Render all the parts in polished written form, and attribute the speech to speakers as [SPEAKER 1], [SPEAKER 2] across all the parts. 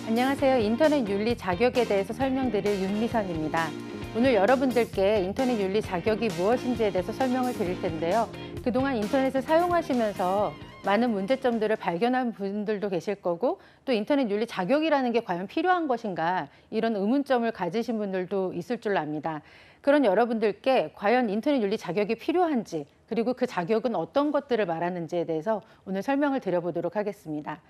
[SPEAKER 1] 안녕하세요. 인터넷 윤리 자격에 대해서 설명드릴 윤미선입니다. 오늘 여러분들께 인터넷 윤리 자격이 무엇인지에 대해서 설명을 드릴 텐데요. 그동안 인터넷을 사용하시면서 많은 문제점들을 발견한 분들도 계실 거고, 또 인터넷 윤리 자격이라는 게 과연 필요한 것인가, 이런 의문점을 가지신 분들도 있을 줄 압니다. 그런 여러분들께 과연 인터넷 윤리 자격이 필요한지, 그리고 그 자격은 어떤 것들을 말하는지에 대해서 오늘 설명을 드려보도록 하겠습니다.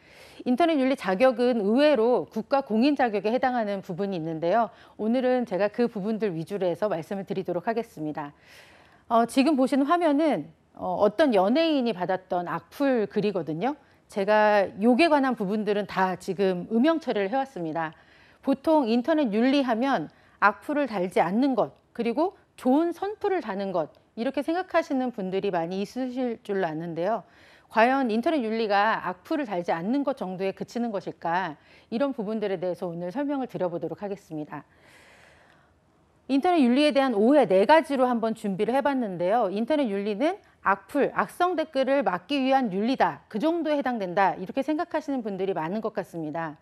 [SPEAKER 1] 인터넷 윤리 자격은 의외로 국가 공인 자격에 해당하는 부분이 있는데요. 오늘은 제가 그 부분들 위주로 해서 말씀을 드리도록 하겠습니다. 지금 보시는 화면은 어떤 연예인이 받았던 악플 글이거든요. 제가 욕에 관한 부분들은 다 지금 음영 처리를 해왔습니다. 보통 인터넷 윤리하면 악플을 달지 않는 것, 그리고 좋은 선풀을 다는 것, 이렇게 생각하시는 분들이 많이 있으실 줄 아는데요. 과연 인터넷 윤리가 악플을 달지 않는 것 정도에 그치는 것일까? 이런 부분들에 대해서 오늘 설명을 드려보도록 하겠습니다. 인터넷 윤리에 대한 오해 4가지로 한번 준비를 해봤는데요. 인터넷 윤리는 악플, 악성 댓글을 막기 위한 윤리다, 그 정도에 해당된다, 이렇게 생각하시는 분들이 많은 것 같습니다.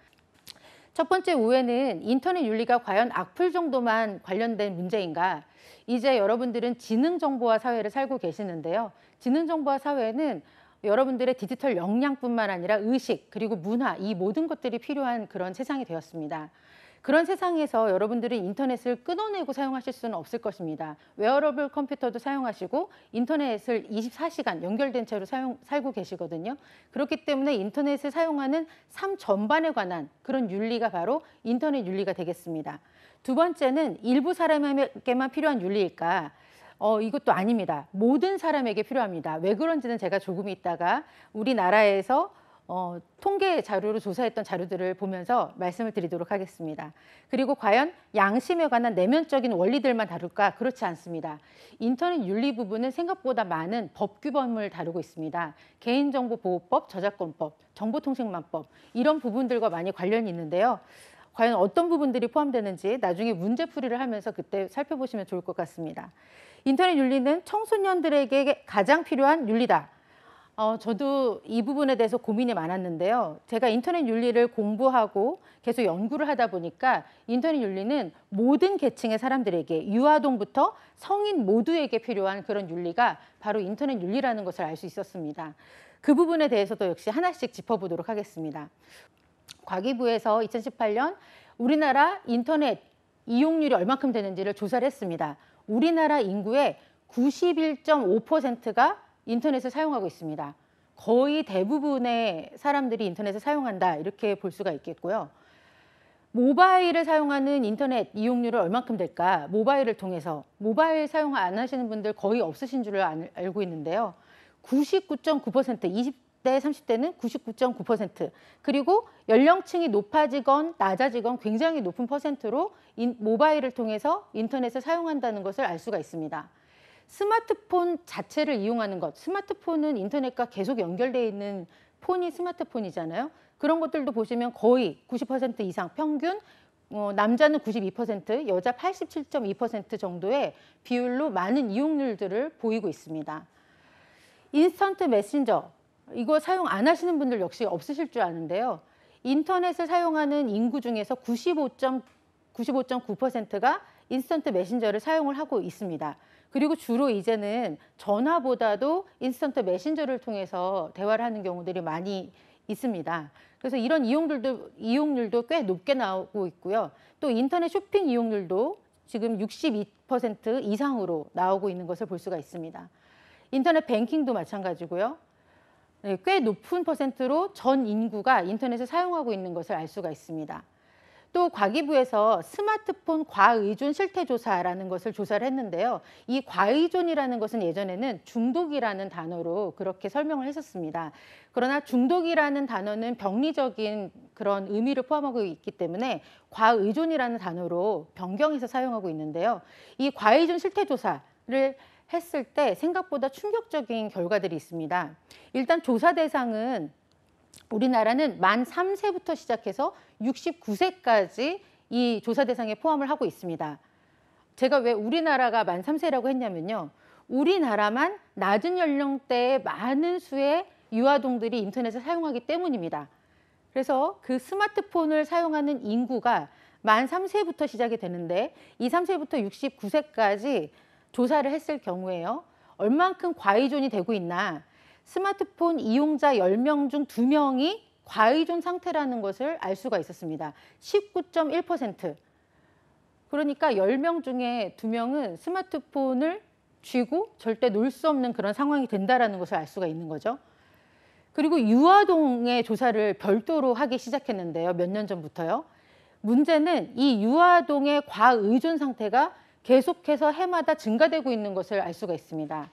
[SPEAKER 1] 첫 번째 오해는 인터넷 윤리가 과연 악플 정도만 관련된 문제인가? 이제 여러분들은 지능정보화 사회를 살고 계시는데요. 지능정보화 사회는 여러분들의 디지털 역량뿐만 아니라 의식, 그리고 문화, 이 모든 것들이 필요한 그런 세상이 되었습니다. 그런 세상에서 여러분들은 인터넷을 끊어내고 사용하실 수는 없을 것입니다. 웨어러블 컴퓨터도 사용하시고 인터넷을 24시간 연결된 채로 살고 계시거든요. 그렇기 때문에 인터넷을 사용하는 삶 전반에 관한 그런 윤리가 바로 인터넷 윤리가 되겠습니다. 두 번째는 일부 사람에게만 필요한 윤리일까? 이것도 아닙니다. 모든 사람에게 필요합니다. 왜 그런지는 제가 조금 있다가 우리나라에서 통계 자료로 조사했던 자료들을 보면서 말씀을 드리도록 하겠습니다. 그리고 과연 양심에 관한 내면적인 원리들만 다룰까? 그렇지 않습니다. 인터넷 윤리 부분은 생각보다 많은 법 규범을 다루고 있습니다. 개인정보보호법, 저작권법, 정보통신망법, 이런 부분들과 많이 관련이 있는데요. 과연 어떤 부분들이 포함되는지 나중에 문제풀이를 하면서 그때 살펴보시면 좋을 것 같습니다. 인터넷 윤리는 청소년들에게 가장 필요한 윤리다. 저도 이 부분에 대해서 고민이 많았는데요. 제가 인터넷 윤리를 공부하고 계속 연구를 하다 보니까 인터넷 윤리는 모든 계층의 사람들에게, 유아동부터 성인 모두에게 필요한 그런 윤리가 바로 인터넷 윤리라는 것을 알 수 있었습니다. 그 부분에 대해서도 역시 하나씩 짚어보도록 하겠습니다. 과기부에서 2018년 우리나라 인터넷 이용률이 얼마큼 되는지를 조사를 했습니다. 우리나라 인구의 91.5%가 인터넷을 사용하고 있습니다. 거의 대부분의 사람들이 인터넷을 사용한다, 이렇게 볼 수가 있겠고요. 모바일을 사용하는 인터넷 이용률은 얼마큼 될까? 모바일을 통해서. 모바일 사용 안 하시는 분들 거의 없으신 줄 알고 있는데요. 99.9%, 20대, 30대는 99.9%, 그리고 연령층이 높아지건 낮아지건 굉장히 높은 퍼센트로 모바일을 통해서 인터넷을 사용한다는 것을 알 수가 있습니다. 스마트폰 자체를 이용하는 것, 스마트폰은 인터넷과 계속 연결되어 있는 폰이 스마트폰이잖아요. 그런 것들도 보시면 거의 90% 이상, 평균 남자는 92%, 여자 87.2% 정도의 비율로 많은 이용률들을 보이고 있습니다. 인스턴트 메신저, 이거 사용 안 하시는 분들 역시 없으실 줄 아는데요. 인터넷을 사용하는 인구 중에서 95.9%가 인스턴트 메신저를 사용을 하고 있습니다. 그리고 주로 이제는 전화보다도 인스턴트 메신저를 통해서 대화를 하는 경우들이 많이 있습니다. 그래서 이런 이용률도 꽤 높게 나오고 있고요. 또 인터넷 쇼핑 이용률도 지금 62% 이상으로 나오고 있는 것을 볼 수가 있습니다. 인터넷 뱅킹도 마찬가지고요. 네, 꽤 높은 퍼센트로 전 인구가 인터넷을 사용하고 있는 것을 알 수가 있습니다. 또 과기부에서 스마트폰 과의존 실태조사라는 것을 조사를 했는데요. 이 과의존이라는 것은 예전에는 중독이라는 단어로 그렇게 설명을 했었습니다. 그러나 중독이라는 단어는 병리적인 그런 의미를 포함하고 있기 때문에 과의존이라는 단어로 변경해서 사용하고 있는데요. 이 과의존 실태조사를 했을 때 생각보다 충격적인 결과들이 있습니다. 일단 조사 대상은 우리나라는 만 3세부터 시작해서 69세까지 이 조사 대상에 포함을 하고 있습니다. 제가 왜 우리나라가 만 3세라고 했냐면요. 우리나라만 낮은 연령대의 많은 수의 유아동들이 인터넷을 사용하기 때문입니다. 그래서 그 스마트폰을 사용하는 인구가 만 3세부터 시작이 되는데 이 3세부터 69세까지 조사를 했을 경우에요. 얼만큼 과의존이 되고 있나. 스마트폰 이용자 10명 중 2명이 과의존 상태라는 것을 알 수가 있었습니다. 19.1%. 그러니까 10명 중에 2명은 스마트폰을 쥐고 절대 놀 수 없는 그런 상황이 된다는 것을 알 수가 있는 거죠. 그리고 유아동의 조사를 별도로 하기 시작했는데요. 몇 년 전부터요. 문제는 이 유아동의 과의존 상태가 계속해서 해마다 증가되고 있는 것을 알 수가 있습니다.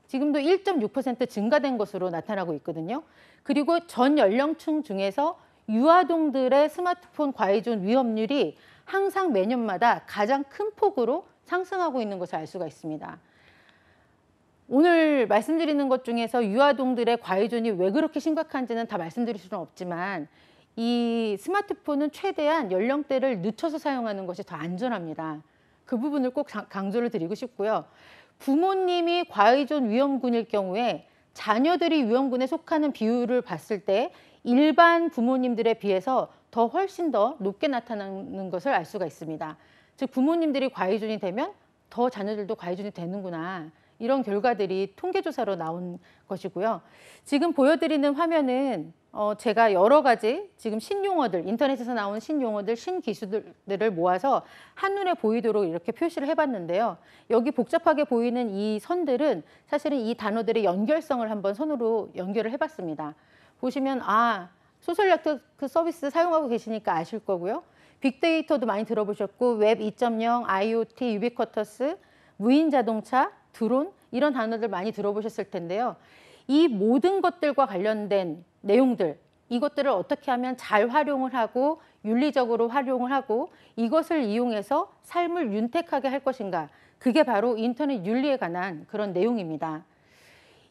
[SPEAKER 1] 지금도 1.6% 증가된 것으로 나타나고 있거든요. 그리고 전 연령층 중에서 유아동들의 스마트폰 과의존 위험률이 항상 매년마다 가장 큰 폭으로 상승하고 있는 것을 알 수가 있습니다. 오늘 말씀드리는 것 중에서 유아동들의 과의존이 왜 그렇게 심각한지는 다 말씀드릴 수는 없지만 이 스마트폰은 최대한 연령대를 늦춰서 사용하는 것이 더 안전합니다. 그 부분을 꼭 강조를 드리고 싶고요. 부모님이 과의존 위험군일 경우에 자녀들이 위험군에 속하는 비율을 봤을 때 일반 부모님들에 비해서 훨씬 더 높게 나타나는 것을 알 수가 있습니다. 즉 부모님들이 과의존이 되면 더 자녀들도 과의존이 되는구나. 이런 결과들이 통계조사로 나온 것이고요. 지금 보여드리는 화면은 제가 여러 가지 지금 신용어들, 인터넷에서 나온 신용어들, 신기술들을 모아서 한눈에 보이도록 이렇게 표시를 해봤는데요. 여기 복잡하게 보이는 이 선들은 사실은 이 단어들의 연결성을 한번 선으로 연결을 해봤습니다. 보시면 소셜 네트워크 서비스 사용하고 계시니까 아실 거고요. 빅데이터도 많이 들어보셨고 웹 2.0, IoT, 유비쿼터스, 무인 자동차, 드론 이런 단어들 많이 들어보셨을 텐데요. 이 모든 것들과 관련된 내용들, 이것들을 어떻게 하면 잘 활용을 하고 윤리적으로 활용을 하고 이것을 이용해서 삶을 윤택하게 할 것인가. 그게 바로 인터넷 윤리에 관한 그런 내용입니다.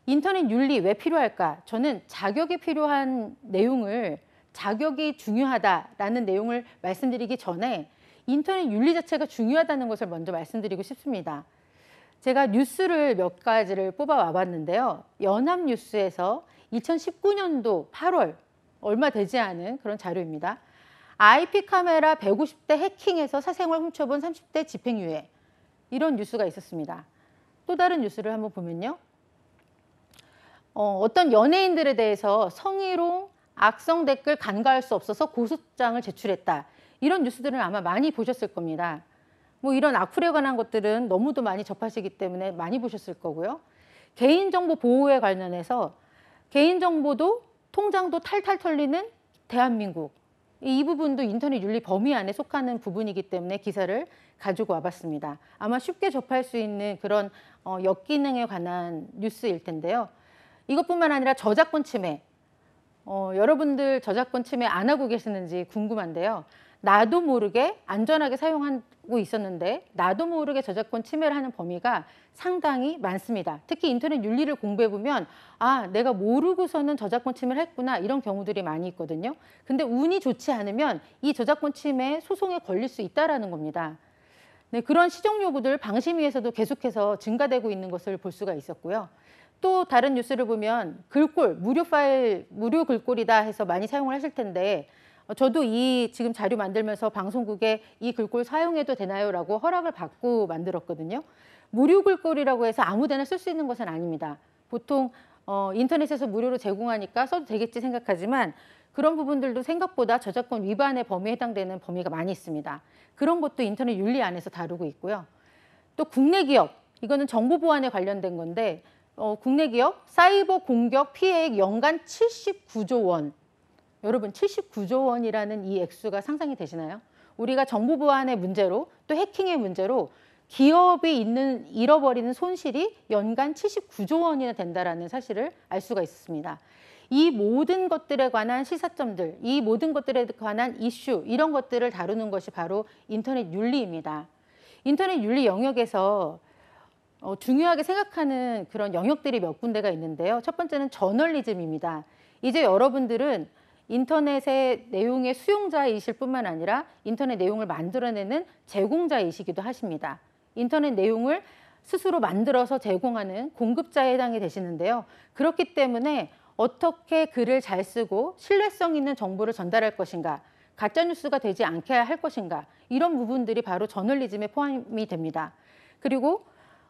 [SPEAKER 1] 인터넷 윤리 왜 필요할까? 저는 자격이 필요한 내용을 자격이 중요하다라는 내용을 말씀드리기 전에 인터넷 윤리 자체가 중요하다는 것을 먼저 말씀드리고 싶습니다. 제가 뉴스를 몇 가지를 뽑아 와봤는데요. 연합뉴스에서 2019년도 8월 얼마 되지 않은 그런 자료입니다. IP 카메라 150대 해킹해서 사생활 훔쳐본 30대 집행유예. 이런 뉴스가 있었습니다. 또 다른 뉴스를 한번 보면요. 어떤 연예인들에 대해서 성희롱, 악성 댓글 간과할 수 없어서 고소장을 제출했다. 이런 뉴스들은 아마 많이 보셨을 겁니다. 이런 악플에 관한 것들은 너무도 많이 접하시기 때문에 많이 보셨을 거고요. 개인정보 보호에 관련해서 개인정보도 통장도 탈탈 털리는 대한민국. 이 부분도 인터넷 윤리 범위 안에 속하는 부분이기 때문에 기사를 가지고 와봤습니다. 아마 쉽게 접할 수 있는 그런 역기능에 관한 뉴스일 텐데요. 이것뿐만 아니라 저작권 침해. 여러분들 저작권 침해 안 하고 계시는지 궁금한데요. 나도 모르게 안전하게 사용하고 있었는데 나도 모르게 저작권 침해를 하는 범위가 상당히 많습니다. 특히 인터넷 윤리를 공부해보면 내가 모르고서는 저작권 침해를 했구나 이런 경우들이 많이 있거든요. 근데 운이 좋지 않으면 이 저작권 침해 소송에 걸릴 수 있다는 겁니다. 네, 그런 시정 요구들 방심위에서도 계속해서 증가되고 있는 것을 볼 수가 있었고요. 또 다른 뉴스를 보면 글꼴, 무료 파일, 무료 글꼴이다 해서 많이 사용을 하실 텐데 저도 이 지금 자료 만들면서 방송국에 이 글꼴 사용해도 되나요? 라고 허락을 받고 만들었거든요. 무료 글꼴이라고 해서 아무 데나 쓸 수 있는 것은 아닙니다. 보통 인터넷에서 무료로 제공하니까 써도 되겠지 생각하지만 그런 부분들도 생각보다 저작권 위반의 범위에 해당되는 범위가 많이 있습니다. 그런 것도 인터넷 윤리 안에서 다루고 있고요. 또 국내 기업, 이거는 정보 보안에 관련된 건데 국내 기업 사이버 공격 피해액 연간 79조 원. 여러분 79조 원이라는 이 액수가 상상이 되시나요? 우리가 정보 보안의 문제로 또 해킹의 문제로 기업이 잃어버리는 손실이 연간 79조 원이나 된다는 사실을 알 수가 있습니다. 이 모든 것들에 관한 시사점들, 이 모든 것들에 관한 이슈, 이런 것들을 다루는 것이 바로 인터넷 윤리입니다. 인터넷 윤리 영역에서 중요하게 생각하는 그런 영역들이 몇 군데가 있는데요. 첫 번째는 저널리즘입니다. 이제 여러분들은 인터넷의 내용의 수용자이실 뿐만 아니라 인터넷 내용을 만들어내는 제공자이시기도 하십니다. 인터넷 내용을 스스로 만들어서 제공하는 공급자에 해당이 되시는데요. 그렇기 때문에 어떻게 글을 잘 쓰고 신뢰성 있는 정보를 전달할 것인가, 가짜뉴스가 되지 않게 할 것인가, 이런 부분들이 바로 저널리즘에 포함이 됩니다. 그리고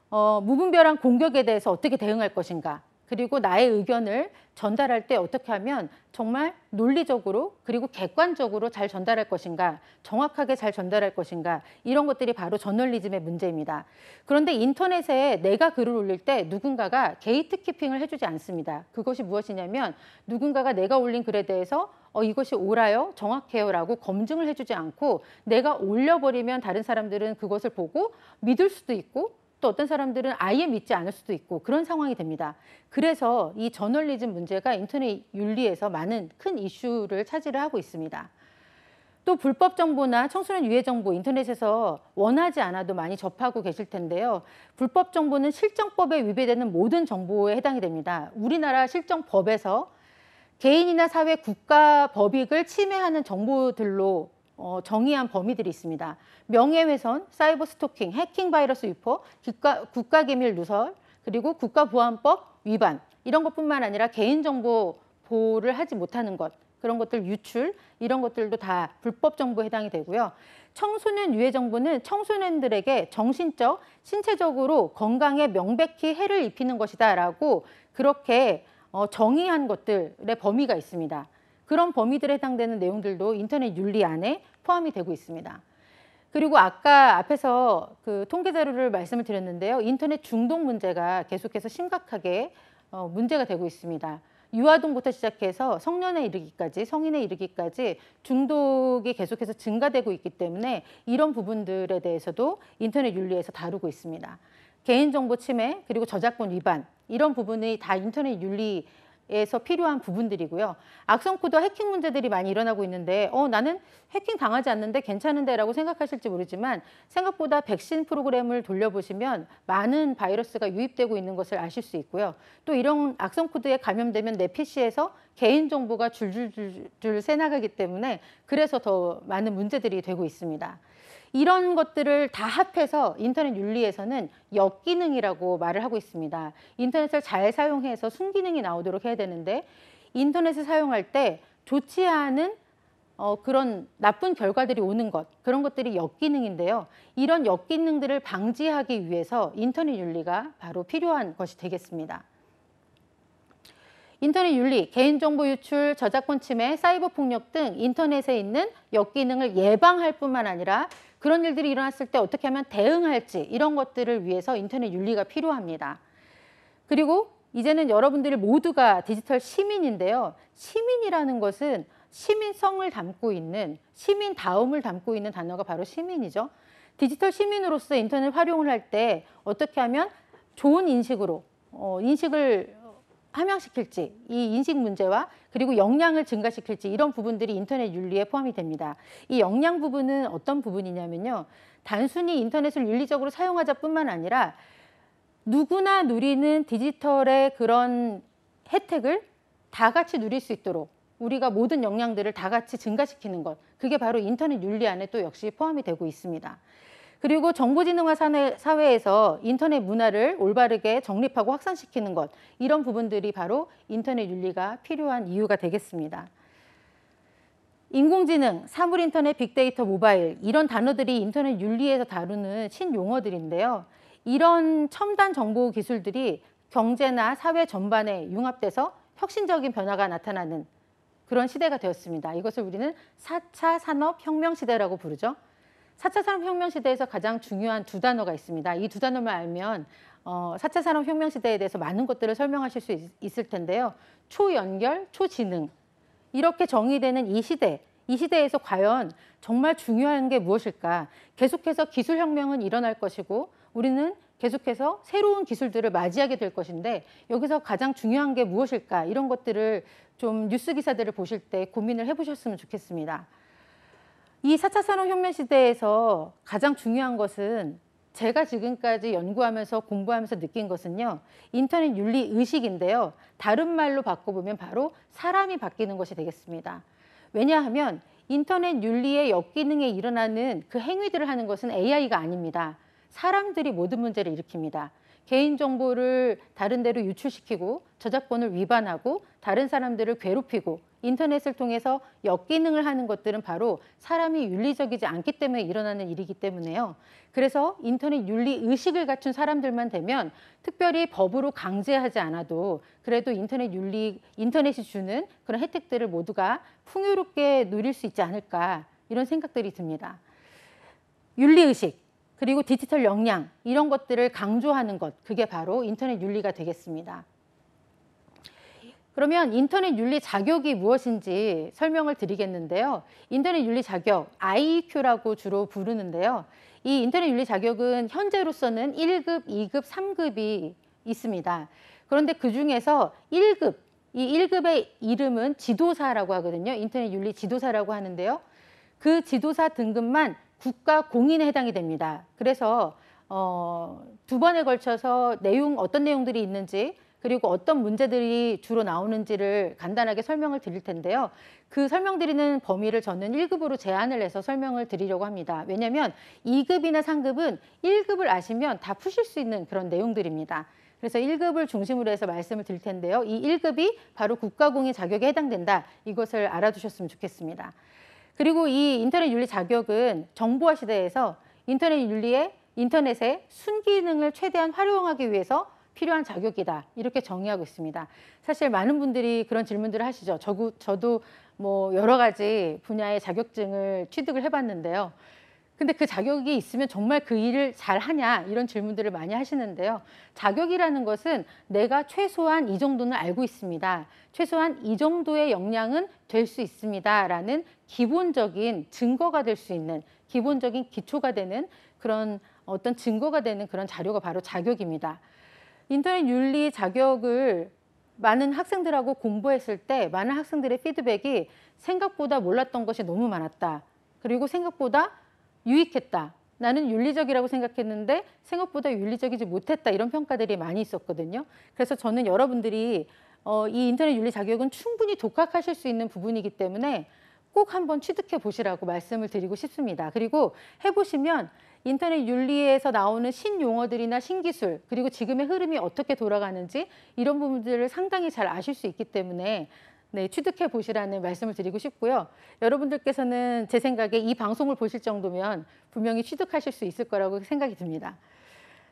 [SPEAKER 1] 무분별한 공격에 대해서 어떻게 대응할 것인가, 그리고 나의 의견을 전달할 때 어떻게 하면 정말 논리적으로 그리고 객관적으로 잘 전달할 것인가, 정확하게 잘 전달할 것인가, 이런 것들이 바로 저널리즘의 문제입니다. 그런데 인터넷에 내가 글을 올릴 때 누군가가 게이트키핑을 해주지 않습니다. 그것이 무엇이냐면 누군가가 내가 올린 글에 대해서 이것이 옳아요, 정확해요 라고 검증을 해주지 않고 내가 올려버리면 다른 사람들은 그것을 보고 믿을 수도 있고 또 어떤 사람들은 아예 믿지 않을 수도 있고 그런 상황이 됩니다. 그래서 이 저널리즘 문제가 인터넷 윤리에서 많은 큰 이슈를 차지를 하고 있습니다. 또 불법 정보나 청소년 유해 정보 인터넷에서 원하지 않아도 많이 접하고 계실 텐데요. 불법 정보는 실정법에 위배되는 모든 정보에 해당이 됩니다. 우리나라 실정법에서 개인이나 사회, 국가 법익을 침해하는 정보들로 정의한 범위들이 있습니다. 명예훼손, 사이버 스토킹, 해킹 바이러스 유포, 국가기밀 누설, 그리고 국가보안법 위반, 이런 것뿐만 아니라 개인정보 보호를 하지 못하는 것, 그런 것들 유출, 이런 것들도 다 불법 정보에 해당이 되고요. 청소년 유해 정보는 청소년들에게 정신적, 신체적으로 건강에 명백히 해를 입히는 것이다라고 그렇게 정의한 것들의 범위가 있습니다. 그런 범위들에 해당되는 내용들도 인터넷 윤리 안에 포함이 되고 있습니다. 그리고 아까 앞에서 그 통계 자료를 말씀을 드렸는데요. 인터넷 중독 문제가 계속해서 심각하게 문제가 되고 있습니다. 유아동부터 시작해서 성년에 이르기까지, 성인에 이르기까지 중독이 계속해서 증가되고 있기 때문에 이런 부분들에 대해서도 인터넷 윤리에서 다루고 있습니다. 개인정보 침해, 그리고 저작권 위반, 이런 부분이 다 인터넷 윤리에서 필요한 부분들이고요. 악성 코드와 해킹 문제들이 많이 일어나고 있는데 나는 해킹 당하지 않는데 괜찮은데 라고 생각하실지 모르지만 생각보다 백신 프로그램을 돌려보시면 많은 바이러스가 유입되고 있는 것을 아실 수 있고요. 또 이런 악성 코드에 감염되면 내 PC에서 개인정보가 줄줄줄 새나가기 때문에 그래서 더 많은 문제들이 되고 있습니다. 이런 것들을 다 합해서 인터넷 윤리에서는 역기능이라고 말을 하고 있습니다. 인터넷을 잘 사용해서 순기능이 나오도록 해야 되는데 인터넷을 사용할 때 좋지 않은 그런 나쁜 결과들이 오는 것, 그런 것들이 역기능인데요. 이런 역기능들을 방지하기 위해서 인터넷 윤리가 바로 필요한 것이 되겠습니다. 인터넷 윤리, 개인정보 유출, 저작권 침해, 사이버 폭력 등 인터넷에 있는 역기능을 예방할 뿐만 아니라 그런 일들이 일어났을 때 어떻게 하면 대응할지, 이런 것들을 위해서 인터넷 윤리가 필요합니다. 그리고 이제는 여러분들이 모두가 디지털 시민인데요. 시민이라는 것은 시민성을 담고 있는, 시민다움을 담고 있는 단어가 바로 시민이죠. 디지털 시민으로서 인터넷 활용을 할 때 어떻게 하면 좋은 인식으로 인식을 함양시킬지, 이 인식 문제와 그리고 역량을 증가시킬지, 이런 부분들이 인터넷 윤리에 포함이 됩니다. 이 역량 부분은 어떤 부분이냐면요. 단순히 인터넷을 윤리적으로 사용하자 뿐만 아니라 누구나 누리는 디지털의 그런 혜택을 다 같이 누릴 수 있도록 우리가 모든 역량들을 다 같이 증가시키는 것, 그게 바로 인터넷 윤리 안에 또 역시 포함이 되고 있습니다. 그리고 정보지능화 사회에서 인터넷 문화를 올바르게 정립하고 확산시키는 것, 이런 부분들이 바로 인터넷 윤리가 필요한 이유가 되겠습니다. 인공지능, 사물인터넷, 빅데이터, 모바일, 이런 단어들이 인터넷 윤리에서 다루는 신용어들인데요. 이런 첨단 정보 기술들이 경제나 사회 전반에 융합돼서 혁신적인 변화가 나타나는 그런 시대가 되었습니다. 이것을 우리는 4차 산업혁명 시대라고 부르죠. 4차 산업혁명 시대에서 가장 중요한 두 단어가 있습니다. 이 두 단어만 알면 4차 산업혁명 시대에 대해서 많은 것들을 설명하실 수 있을 텐데요. 초연결, 초지능, 이렇게 정의되는 이 시대에서 과연 정말 중요한 게 무엇일까? 계속해서 기술혁명은 일어날 것이고 우리는 계속해서 새로운 기술들을 맞이하게 될 것인데 여기서 가장 중요한 게 무엇일까? 이런 것들을 좀 뉴스 기사들을 보실 때 고민을 해보셨으면 좋겠습니다. 이 4차 산업혁명 시대에서 가장 중요한 것은 제가 지금까지 연구하면서 공부하면서 느낀 것은요. 인터넷 윤리 의식인데요. 다른 말로 바꿔보면 바로 사람이 바뀌는 것이 되겠습니다. 왜냐하면 인터넷 윤리의 역기능에 일어나는 그 행위들을 하는 것은 AI가 아닙니다. 사람들이 모든 문제를 일으킵니다. 개인정보를 다른 데로 유출시키고 저작권을 위반하고 다른 사람들을 괴롭히고 인터넷을 통해서 역기능을 하는 것들은 바로 사람이 윤리적이지 않기 때문에 일어나는 일이기 때문에요. 그래서 인터넷 윤리 의식을 갖춘 사람들만 되면 특별히 법으로 강제하지 않아도 그래도 인터넷이 주는 그런 혜택들을 모두가 풍요롭게 누릴 수 있지 않을까 이런 생각들이 듭니다. 윤리의식 그리고 디지털 역량 이런 것들을 강조하는 것 그게 바로 인터넷 윤리가 되겠습니다. 그러면 인터넷 윤리 자격이 무엇인지 설명을 드리겠는데요. 인터넷 윤리 자격, IEQ라고 주로 부르는데요. 이 인터넷 윤리 자격은 현재로서는 1급, 2급, 3급이 있습니다. 그런데 그중에서 1급, 이 1급의 이름은 지도사라고 하거든요. 인터넷 윤리 지도사라고 하는데요. 그 지도사 등급만 국가 공인에 해당이 됩니다. 그래서 두 번에 걸쳐서 어떤 내용들이 있는지 그리고 어떤 문제들이 주로 나오는지를 간단하게 설명을 드릴 텐데요. 그 설명드리는 범위를 저는 1급으로 제한을 해서 설명을 드리려고 합니다. 왜냐하면 2급이나 3급은 1급을 아시면 다 푸실 수 있는 그런 내용들입니다. 그래서 1급을 중심으로 해서 말씀을 드릴 텐데요. 이 1급이 바로 국가공인 자격에 해당된다. 이것을 알아두셨으면 좋겠습니다. 그리고 이 인터넷 윤리 자격은 정보화 시대에서 인터넷의 순기능을 최대한 활용하기 위해서 필요한 자격이다. 이렇게 정의하고 있습니다. 사실 많은 분들이 그런 질문들을 하시죠. 저도 뭐 여러 가지 분야의 자격증을 취득을 해봤는데요. 근데 그 자격이 있으면 정말 그 일을 잘 하냐 이런 질문들을 많이 하시는데요. 자격이라는 것은 내가 최소한 이 정도는 알고 있습니다. 최소한 이 정도의 역량은 될 수 있습니다. 라는 기본적인 증거가 될 수 있는 기본적인 기초가 되는 그런 어떤 증거가 되는 그런 자료가 바로 자격입니다. 인터넷 윤리 자격을 많은 학생들하고 공부했을 때 많은 학생들의 피드백이 생각보다 몰랐던 것이 너무 많았다. 그리고 생각보다 유익했다. 나는 윤리적이라고 생각했는데 생각보다 윤리적이지 못했다. 이런 평가들이 많이 있었거든요. 그래서 저는 여러분들이 이 인터넷 윤리 자격은 충분히 독학하실 수 있는 부분이기 때문에 꼭 한번 취득해 보시라고 말씀을 드리고 싶습니다. 그리고 해보시면 인터넷 윤리에서 나오는 신용어들이나 신기술 그리고 지금의 흐름이 어떻게 돌아가는지 이런 부분들을 상당히 잘 아실 수 있기 때문에 네, 취득해 보시라는 말씀을 드리고 싶고요. 여러분들께서는 제 생각에 이 방송을 보실 정도면 분명히 취득하실 수 있을 거라고 생각이 듭니다.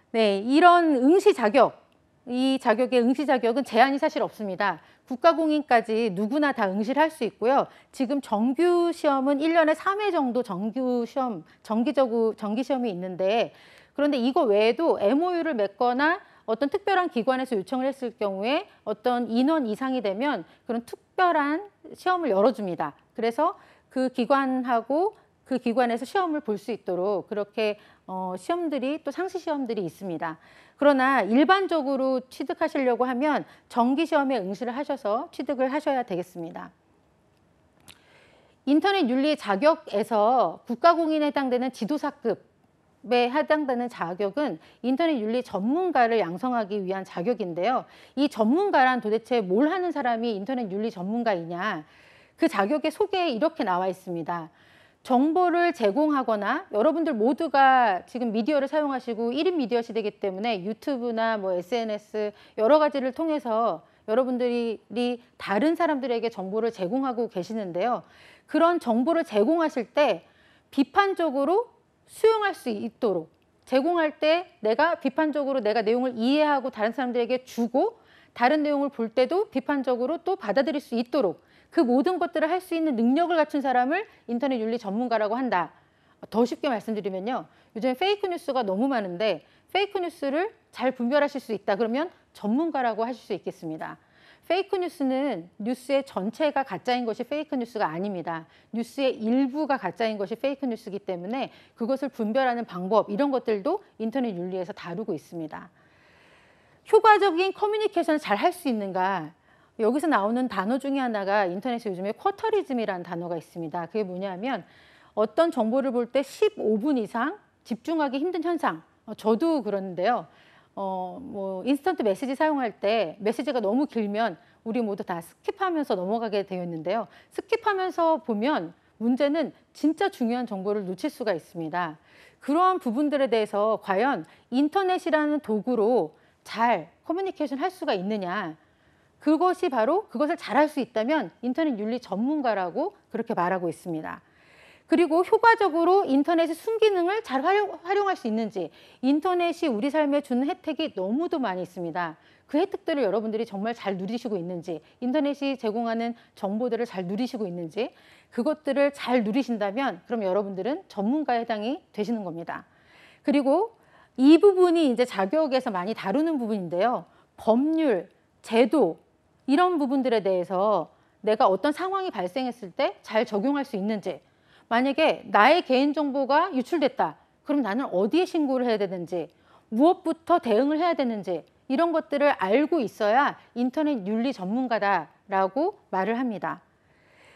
[SPEAKER 1] 네, 이런 응시 자격, 이 자격의 응시 자격은 제한이 사실 없습니다. 국가공인까지 누구나 다 응시를 할 수 있고요. 지금 정규 시험은 1년에 3회 정도 정기 시험이 있는데 그런데 이거 외에도 MOU를 맺거나 어떤 특별한 기관에서 요청을 했을 경우에 어떤 인원 이상이 되면 그런 특별한 시험을 열어줍니다. 그래서 그 기관하고 그 기관에서 시험을 볼 수 있도록 그렇게 시험들이 또 상시 시험들이 있습니다. 그러나 일반적으로 취득하시려고 하면 정기 시험에 응시를 하셔서 취득을 하셔야 되겠습니다. 인터넷 윤리 자격에서 국가공인에 해당되는 지도사급에 해당되는 자격은 인터넷 윤리 전문가를 양성하기 위한 자격인데요. 이 전문가란 도대체 뭘 하는 사람이 인터넷 윤리 전문가이냐? 그 자격의 소개에 이렇게 나와 있습니다. 정보를 제공하거나 여러분들 모두가 지금 미디어를 사용하시고 1인 미디어 시대이기 때문에 유튜브나 뭐 SNS 여러 가지를 통해서 여러분들이 다른 사람들에게 정보를 제공하고 계시는데요. 그런 정보를 제공하실 때 비판적으로 수용할 수 있도록 제공할 때 내가 비판적으로 내가 내용을 이해하고 다른 사람들에게 주고 다른 내용을 볼 때도 비판적으로 또 받아들일 수 있도록 그 모든 것들을 할 수 있는 능력을 갖춘 사람을 인터넷 윤리 전문가라고 한다. 더 쉽게 말씀드리면요. 요즘 페이크 뉴스가 너무 많은데 페이크 뉴스를 잘 분별하실 수 있다. 그러면 전문가라고 하실 수 있겠습니다. 페이크 뉴스는 뉴스의 전체가 가짜인 것이 페이크 뉴스가 아닙니다. 뉴스의 일부가 가짜인 것이 페이크 뉴스이기 때문에 그것을 분별하는 방법 이런 것들도 인터넷 윤리에서 다루고 있습니다. 효과적인 커뮤니케이션을 잘 할 수 있는가? 여기서 나오는 단어 중에 하나가 인터넷에 요즘에 쿼터리즘이라는 단어가 있습니다. 그게 뭐냐면 어떤 정보를 볼 때 15분 이상 집중하기 힘든 현상. 저도 그러는데요. 뭐 인스턴트 메시지 사용할 때 메시지가 너무 길면 우리 모두 다 스킵하면서 넘어가게 되어 있는데요. 스킵하면서 보면 문제는 진짜 중요한 정보를 놓칠 수가 있습니다. 그러한 부분들에 대해서 과연 인터넷이라는 도구로 잘 커뮤니케이션 할 수가 있느냐. 그것이 바로 그것을 잘할 수 있다면 인터넷 윤리 전문가라고 그렇게 말하고 있습니다. 그리고 효과적으로 인터넷의 순기능을 잘 활용할 수 있는지, 인터넷이 우리 삶에 주는 혜택이 너무도 많이 있습니다. 그 혜택들을 여러분들이 정말 잘 누리시고 있는지, 인터넷이 제공하는 정보들을 잘 누리시고 있는지, 그것들을 잘 누리신다면 그럼 여러분들은 전문가에 해당이 되시는 겁니다. 그리고 이 부분이 이제 자격에서 많이 다루는 부분인데요. 법률, 제도 이런 부분들에 대해서 내가 어떤 상황이 발생했을 때 잘 적용할 수 있는지, 만약에 나의 개인정보가 유출됐다. 그럼 나는 어디에 신고를 해야 되는지, 무엇부터 대응을 해야 되는지 이런 것들을 알고 있어야 인터넷 윤리 전문가다라고 말을 합니다.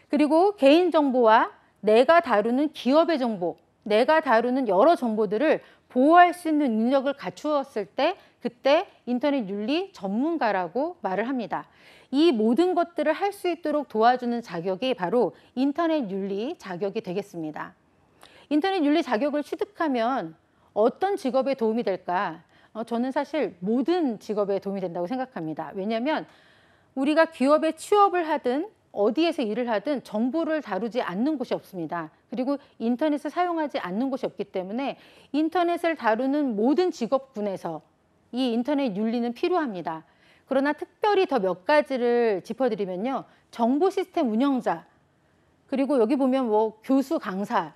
[SPEAKER 1] 그리고 개인정보와 내가 다루는 기업의 정보, 내가 다루는 여러 정보들을 보호할 수 있는 능력을 갖추었을 때 그때 인터넷 윤리 전문가라고 말을 합니다. 이 모든 것들을 할 수 있도록 도와주는 자격이 바로 인터넷 윤리 자격이 되겠습니다. 인터넷 윤리 자격을 취득하면 어떤 직업에 도움이 될까? 저는 사실 모든 직업에 도움이 된다고 생각합니다. 왜냐하면 우리가 기업에 취업을 하든 어디에서 일을 하든 정보를 다루지 않는 곳이 없습니다. 그리고 인터넷을 사용하지 않는 곳이 없기 때문에 인터넷을 다루는 모든 직업군에서 이 인터넷 윤리는 필요합니다. 그러나 특별히 더 몇 가지를 짚어드리면요. 정보 시스템 운영자, 그리고 여기 보면 뭐 교수, 강사,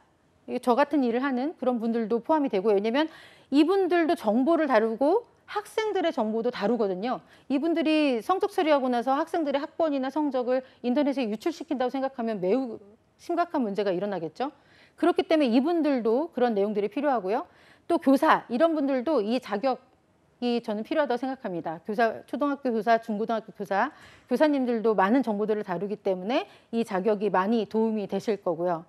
[SPEAKER 1] 저 같은 일을 하는 그런 분들도 포함이 되고요. 왜냐하면 이분들도 정보를 다루고 학생들의 정보도 다루거든요. 이분들이 성적 처리하고 나서 학생들의 학번이나 성적을 인터넷에 유출시킨다고 생각하면 매우 심각한 문제가 일어나겠죠. 그렇기 때문에 이분들도 그런 내용들이 필요하고요. 또 교사, 이런 분들도 이 자격이 저는 필요하다고 생각합니다. 교사, 초등학교 교사, 중고등학교 교사, 교사님들도 많은 정보들을 다루기 때문에 이 자격이 많이 도움이 되실 거고요.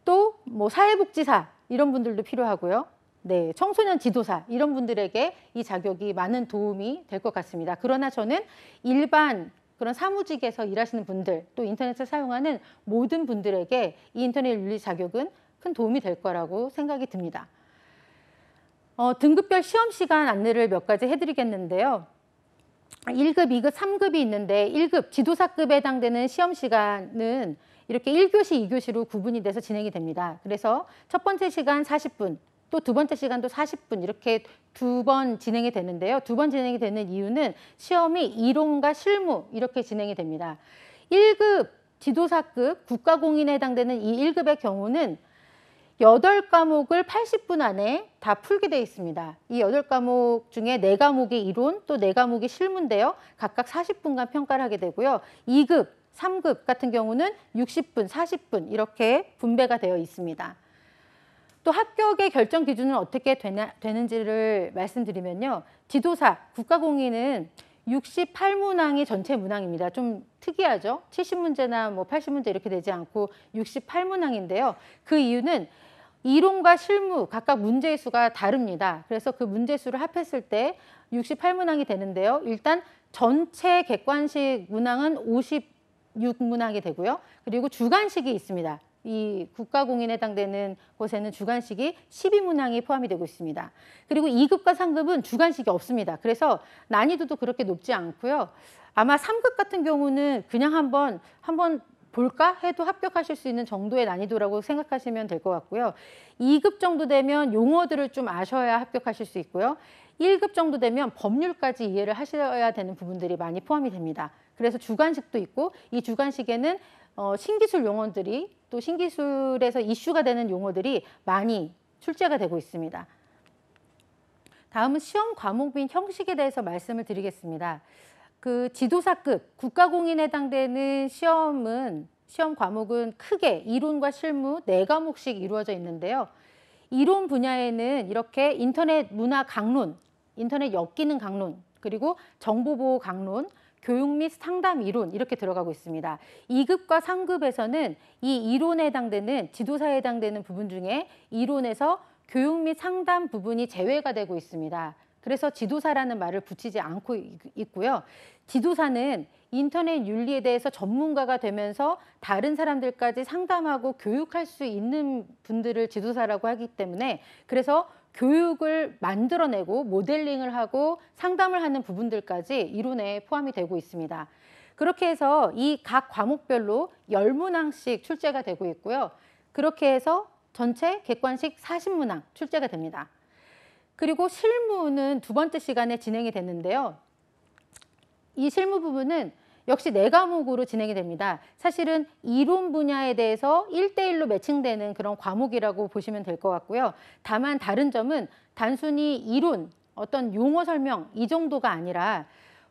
[SPEAKER 1] 또 뭐 사회복지사, 이런 분들도 필요하고요. 네, 청소년 지도사 이런 분들에게 이 자격이 많은 도움이 될 것 같습니다. 그러나 저는 일반 그런 사무직에서 일하시는 분들, 또 인터넷을 사용하는 모든 분들에게 이 인터넷 윤리 자격은 큰 도움이 될 거라고 생각이 듭니다. 등급별 시험 시간 안내를 몇 가지 해드리겠는데요. 1급, 2급, 3급이 있는데 1급 지도사급에 해당되는 시험 시간은 이렇게 1교시, 2교시로 구분이 돼서 진행이 됩니다. 그래서 첫 번째 시간 40분, 또 두 번째 시간도 40분 이렇게 두 번 진행이 되는데요. 두 번 진행이 되는 이유는 시험이 이론과 실무 이렇게 진행이 됩니다. 1급 지도사급 국가공인에 해당되는 이 1급의 경우는 8과목을 80분 안에 다 풀게 되어 있습니다. 이 8과목 중에 4과목이 이론, 또 4과목이 실무인데요. 각각 40분간 평가를 하게 되고요. 2급, 3급 같은 경우는 60분, 40분 이렇게 분배가 되어 있습니다. 또 합격의 결정 기준은 어떻게 되는지를 말씀드리면요. 지도사, 국가공인은 68문항이 전체 문항입니다. 좀 특이하죠? 70문제나 뭐 80문제 이렇게 되지 않고 68문항인데요. 그 이유는 이론과 실무 각각 문제의 수가 다릅니다. 그래서 그 문제 수를 합했을 때 68문항이 되는데요. 일단 전체 객관식 문항은 56문항이 되고요. 그리고 주관식이 있습니다. 이 국가공인에 해당되는 곳에는 주관식이 12문항이 포함이 되고 있습니다. 그리고 2급과 3급은 주관식이 없습니다. 그래서 난이도도 그렇게 높지 않고요. 아마 3급 같은 경우는 그냥 한번 볼까 해도 합격하실 수 있는 정도의 난이도라고 생각하시면 될 것 같고요. 2급 정도 되면 용어들을 좀 아셔야 합격하실 수 있고요. 1급 정도 되면 법률까지 이해를 하셔야 되는 부분들이 많이 포함이 됩니다. 그래서 주관식도 있고 이 주관식에는 신기술 용어들이 또 신기술에서 이슈가 되는 용어들이 많이 출제가 되고 있습니다. 다음은 시험 과목 및 형식에 대해서 말씀을 드리겠습니다. 그 지도사급 국가공인에 해당되는 시험 과목은 크게 이론과 실무 4과목씩 이루어져 있는데요. 이론 분야에는 이렇게 인터넷 문화 강론, 인터넷 역기능 강론, 그리고 정보보호 강론, 교육 및 상담 이론 이렇게 들어가고 있습니다. 2급과 3급에서는 이 이론에 해당되는 지도사에 해당되는 부분 중에 이론에서 교육 및 상담 부분이 제외가 되고 있습니다. 그래서 지도사라는 말을 붙이지 않고 있고요. 지도사는 인터넷 윤리에 대해서 전문가가 되면서 다른 사람들까지 상담하고 교육할 수 있는 분들을 지도사라고 하기 때문에 그래서 교육을 만들어내고 모델링을 하고 상담을 하는 부분들까지 이론에 포함이 되고 있습니다. 그렇게 해서 이 각 과목별로 10문항씩 출제가 되고 있고요. 그렇게 해서 전체 객관식 40문항 출제가 됩니다. 그리고 실무는 두 번째 시간에 진행이 됐는데요. 이 실무 부분은 역시 4과목으로 진행이 됩니다. 사실은 이론 분야에 대해서 1대1로 매칭되는 그런 과목이라고 보시면 될 것 같고요. 다만 다른 점은 단순히 이론, 어떤 용어 설명 이 정도가 아니라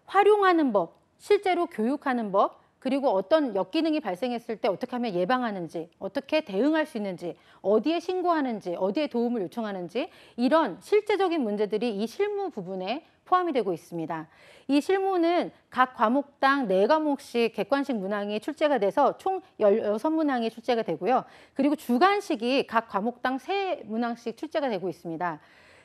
[SPEAKER 1] 활용하는 법, 실제로 교육하는 법, 그리고 어떤 역기능이 발생했을 때 어떻게 하면 예방하는지, 어떻게 대응할 수 있는지, 어디에 신고하는지, 어디에 도움을 요청하는지 이런 실제적인 문제들이 이 실무 부분에 포함이 되고 있습니다. 이 실무는 각 과목당 4과목씩 객관식 문항이 출제가 돼서 총 16문항이 출제가 되고요. 그리고 주관식이 각 과목당 3문항씩 출제가 되고 있습니다.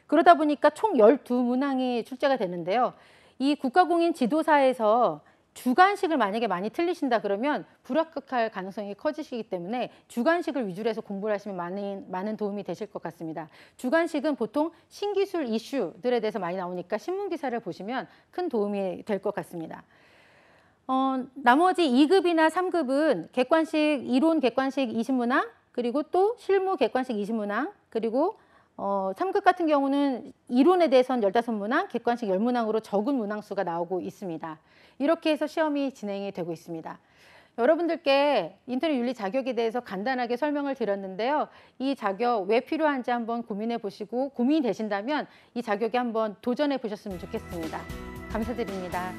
[SPEAKER 1] 그러다 보니까 총 12문항이 출제가 되는데요. 이 국가공인 지도사에서 주관식을 만약에 많이 틀리신다 그러면 불합격할 가능성이 커지시기 때문에 주관식을 위주로 해서 공부를 하시면 많은 도움이 되실 것 같습니다. 주관식은 보통 신기술 이슈들에 대해서 많이 나오니까 신문기사를 보시면 큰 도움이 될 것 같습니다. 나머지 2급이나 3급은 객관식, 이론 객관식 20문항, 그리고 또 실무 객관식 20문항, 그리고 3급 같은 경우는 이론에 대해서는 15문항, 객관식 10문항으로 적은 문항수가 나오고 있습니다. 이렇게 해서 시험이 진행이 되고 있습니다. 여러분들께 인터넷 윤리 자격에 대해서 간단하게 설명을 드렸는데요. 이 자격 왜 필요한지 한번 고민해 보시고 고민이 되신다면 이 자격에 한번 도전해 보셨으면 좋겠습니다. 감사드립니다.